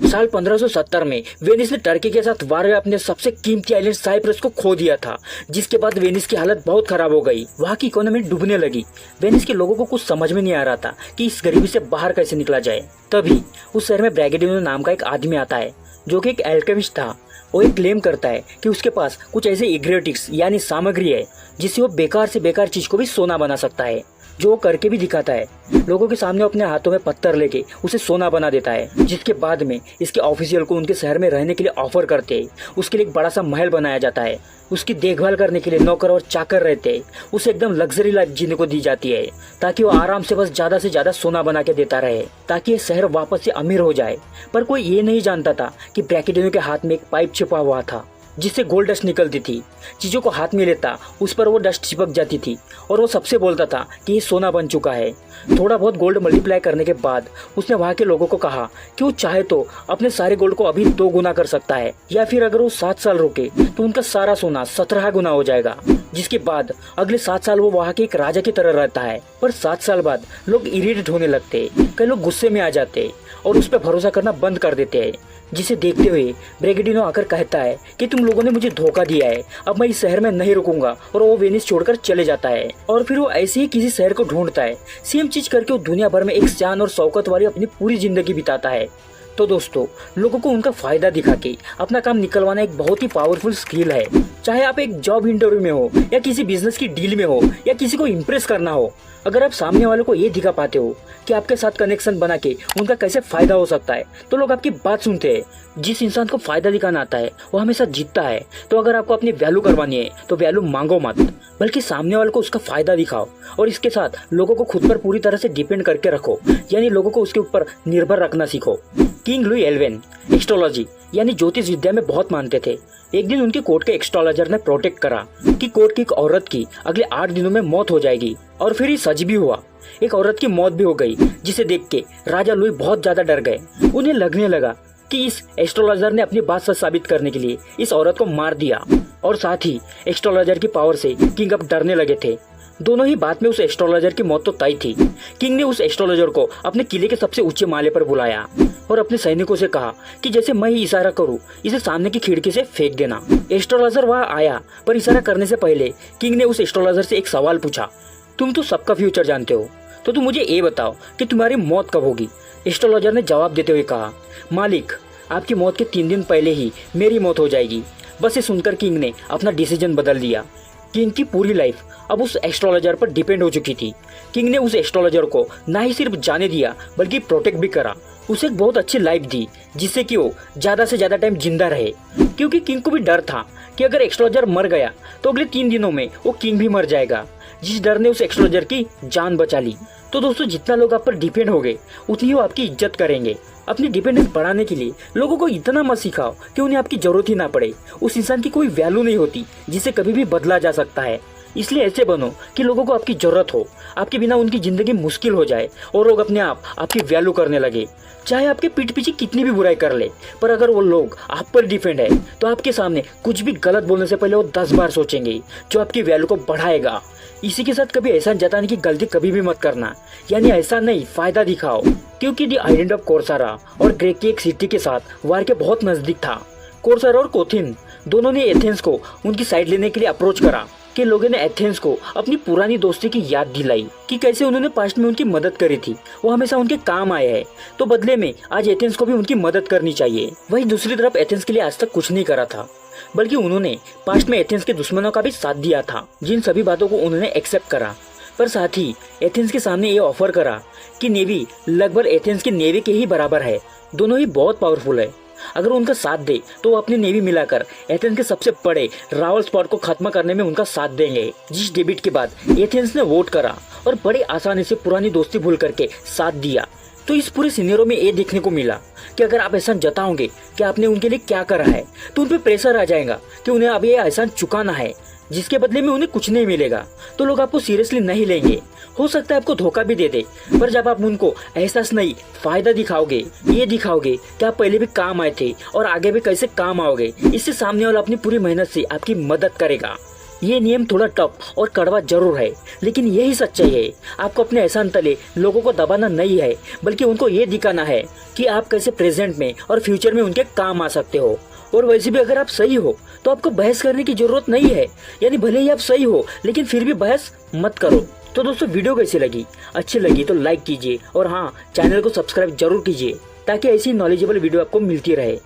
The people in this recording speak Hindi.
साल 1570 में वेनिस ने टर्की के साथ वार में अपने सबसे कीमती आइलैंड साइप्रस को खो दिया था, जिसके बाद वेनिस की हालत बहुत खराब हो गई। वहाँ की इकोनॉमी डूबने लगी। वेनिस के लोगों को कुछ समझ में नहीं आ रहा था कि इस गरीबी से बाहर कैसे निकला जाए। तभी उस शहर में ब्रैगेडिनो नाम का एक आदमी आता है, जो कि एक एल्केमिस्ट था। वो एक क्लेम करता है कि उसके पास कुछ ऐसे इंग्रेडिएंट्स यानी सामग्री है जिससे वो बेकार से बेकार चीज को भी सोना बना सकता है, जो वो करके भी दिखाता है। लोगों के सामने अपने हाथों में पत्थर लेके उसे सोना बना देता है, जिसके बाद में इसके ऑफिशियल को उनके शहर में रहने के लिए ऑफर करते हैं। उसके लिए एक बड़ा सा महल बनाया जाता है। उसकी देखभाल करने के लिए नौकर और चाकर रहते हैं। उसे एकदम लग्जरी लाइफ जीने को दी जाती है, ताकि वो आराम से बस ज्यादा से ज्यादा सोना बना के देता रहे, ताकि ये शहर वापस से अमीर हो जाए। पर कोई ये नहीं जानता था कि ब्रैकेडिनो के हाथ में एक पाइप छिपा हुआ था, जिससे गोल्ड डस्ट निकलती थी। चीजों को हाथ में लेता, उस पर वो डस्ट चिपक जाती थी और वो सबसे बोलता था कि ये सोना बन चुका है। थोड़ा बहुत गोल्ड मल्टीप्लाई करने के बाद उसने वहाँ के लोगों को कहा कि वो चाहे तो अपने सारे गोल्ड को अभी 2 गुना कर सकता है, या फिर अगर वो 7 साल रुके तो उनका सारा सोना 17 गुना हो जाएगा। जिसके बाद अगले 7 साल वो वहाँ के एक राजा की तरह रहता है। पर 7 साल बाद लोग इरिटेट होने लगते, कई लोग गुस्से में आ जाते और उस पर भरोसा करना बंद कर देते हैं। जिसे देखते हुए ब्रैगेडिनो आकर कहता है कि तुम लोगों ने मुझे धोखा दिया है, अब मैं इस शहर में नहीं रुकूंगा, और वो वेनिस छोड़कर चले जाता है। और फिर वो ऐसे ही किसी शहर को ढूंढता है। सेम चीज करके वो दुनिया भर में एक शान और शौकत वाली अपनी पूरी जिंदगी बिताता है। तो दोस्तों, लोगों को उनका फायदा दिखा के अपना काम निकलवाना एक बहुत ही पावरफुल स्किल है। चाहे आप एक जॉब इंटरव्यू में हो, या किसी बिजनेस की डील में हो, या किसी को इम्प्रेस करना हो, अगर आप सामने वालों को ये दिखा पाते हो कि आपके साथ कनेक्शन बना के उनका कैसे फायदा हो सकता है, तो लोग आपकी बात सुनते हैं। जिस इंसान को फायदा दिखाना आता है वो हमेशा जीतता है। तो अगर आपको अपनी वैल्यू करवानी है तो वैल्यू मांगो मत, बल्कि सामने वाले को उसका फायदा दिखाओ, और इसके साथ लोगों को खुद पर पूरी तरह से डिपेंड करके रखो, यानी लोगों को उसके ऊपर निर्भर रखना सीखो। किंग लुई 11 एस्ट्रोलॉजी यानी ज्योतिष विद्या में बहुत मानते थे। एक दिन उनके कोर्ट के एस्ट्रोलॉजर ने प्रोटेक्ट करा कि कोर्ट की एक औरत की अगले 8 दिनों में मौत हो जाएगी, और फिर ये सच भी हुआ। एक औरत की मौत भी हो गई, जिसे देख के राजा लुई बहुत ज्यादा डर गए। उन्हें लगने लगा कि इस एस्ट्रोलॉजर ने अपनी बात सच साबित करने के लिए इस औरत को मार दिया, और साथ ही एस्ट्रोलॉजर की पावर से किंग अब डरने लगे थे। दोनों ही बात में उस एस्ट्रोलॉजर की मौत तो तय थी। किंग ने उस एस्ट्रोलॉजर को अपने किले के सबसे ऊंचे माले पर बुलाया और अपने सैनिकों से कहा कि जैसे मैं ही इशारा करूं, इसे सामने की खिड़की से फेंक देना। एस्ट्रोलॉजर वहां आया, पर इशारा करने से पहले किंग ने उस एस्ट्रोलॉजर से एक सवाल पूछा, तुम तो सबका फ्यूचर जानते हो, तो तुम मुझे ये बताओ कि तुम्हारी मौत कब होगी। एस्ट्रोलॉजर ने जवाब देते हुए कहा, मालिक, आपकी मौत के 3 दिन पहले ही मेरी मौत हो जाएगी। बस ये सुनकर किंग ने अपना डिसीजन बदल दिया। किंग की पूरी लाइफ अब उस एस्ट्रोलॉजर पर डिपेंड हो चुकी थी। किंग ने उस एस्ट्रोलॉजर को ना ही सिर्फ जाने दिया, बल्कि प्रोटेक्ट भी करा। उसे एक बहुत अच्छी लाइफ दी, जिससे कि वो ज्यादा से ज्यादा टाइम जिंदा रहे, क्योंकि किंग को भी डर था कि अगर एस्ट्रोलॉजर मर गया तो अगले 3 दिनों में वो किंग भी मर जाएगा। जिस डर ने उस एस्ट्रोलॉजर की जान बचा ली। तो दोस्तों, जितना लोग आप पर डिपेंड हो गए, उतनी वो आपकी इज्जत करेंगे। अपनी डिपेंडेंस बढ़ाने के लिए लोगों को इतना मत सिखाओ कि उन्हें आपकी जरूरत ही ना पड़े। उस इंसान की कोई वैल्यू नहीं होती जिसे कभी भी बदला जा सकता है। इसलिए ऐसे बनो कि लोगों को आपकी जरूरत हो, आपके बिना उनकी जिंदगी मुश्किल हो जाए, और लोग अपने आप आपकी वैल्यू करने लगे। चाहे आपके पीठ पीछे कितनी भी बुराई कर ले, पर अगर वो लोग आप पर डिपेंड है, तो आपके सामने कुछ भी गलत बोलने से पहले वो 10 बार सोचेंगे, जो आपकी वैल्यू को बढ़ाएगा। इसी के साथ कभी एहसान जताने की गलती कभी भी मत करना, यानी ऐसा नहीं, फायदा दिखाओ। क्योंकि द आइलैंड ऑफ कोर्सारा और ग्रीक की एक सिटी के साथ वार के बहुत नजदीक था। कोर्सारा और कोथिन दोनों ने एथेंस को उनकी साइड लेने के लिए अप्रोच करा, कि लोगों ने एथेंस को अपनी पुरानी दोस्ती की याद दिलाई कि कैसे उन्होंने पास्ट में उनकी मदद करी थी, वो हमेशा उनके काम आए हैं। तो बदले में आज एथेंस को भी उनकी मदद करनी चाहिए। वहीं दूसरी तरफ एथेंस के लिए आज तक कुछ नहीं करा था, बल्कि उन्होंने पास्ट में एथेंस के दुश्मनों का भी साथ दिया था, जिन सभी बातों को उन्होंने एक्सेप्ट करा। पर साथ ही एथेंस के सामने ये ऑफर करा कि नेवी लगभग एथेंस की नेवी के ही बराबर है। दोनों ही बहुत पावरफुल है। अगर उनका साथ दे तो वो अपनी नेवी मिलाकर एथेंस के सबसे बड़े रावल स्पॉट को खत्म करने में उनका साथ देंगे। जिस डिबेट के बाद एथेंस ने वोट करा और बड़ी आसानी से पुरानी दोस्ती भूल करके साथ दिया। तो इस पूरे सिनेरियो में ये देखने को मिला कि अगर आप एहसान जताओगे कि आपने उनके लिए क्या करा है, तो उन पे प्रेशर आ जाएगा कि उन्हें अब ये एहसान चुकाना है, जिसके बदले में उन्हें कुछ नहीं मिलेगा। तो लोग आपको सीरियसली नहीं लेंगे। हो सकता है आपको धोखा भी दे दे, पर जब आप उनको एहसास नहीं, फायदा दिखाओगे, ये दिखाओगे कि आप पहले भी काम आए थे और आगे भी कैसे काम आओगे, इससे सामने वाला अपनी पूरी मेहनत से आपकी मदद करेगा। ये नियम थोड़ा टफ और कड़वा जरूर है, लेकिन यही सच्चाई है। आपको अपने एहसान तले लोगों को दबाना नहीं है, बल्कि उनको ये दिखाना है कि आप कैसे प्रेजेंट में और फ्यूचर में उनके काम आ सकते हो। और वैसे भी अगर आप सही हो तो आपको बहस करने की जरूरत नहीं है, यानी भले ही आप सही हो लेकिन फिर भी बहस मत करो। तो दोस्तों, वीडियो कैसी लगी? अच्छी लगी तो लाइक कीजिए और हाँ, चैनल को सब्सक्राइब जरूर कीजिए ताकि ऐसी नॉलेजेबल वीडियो आपको मिलती रहे।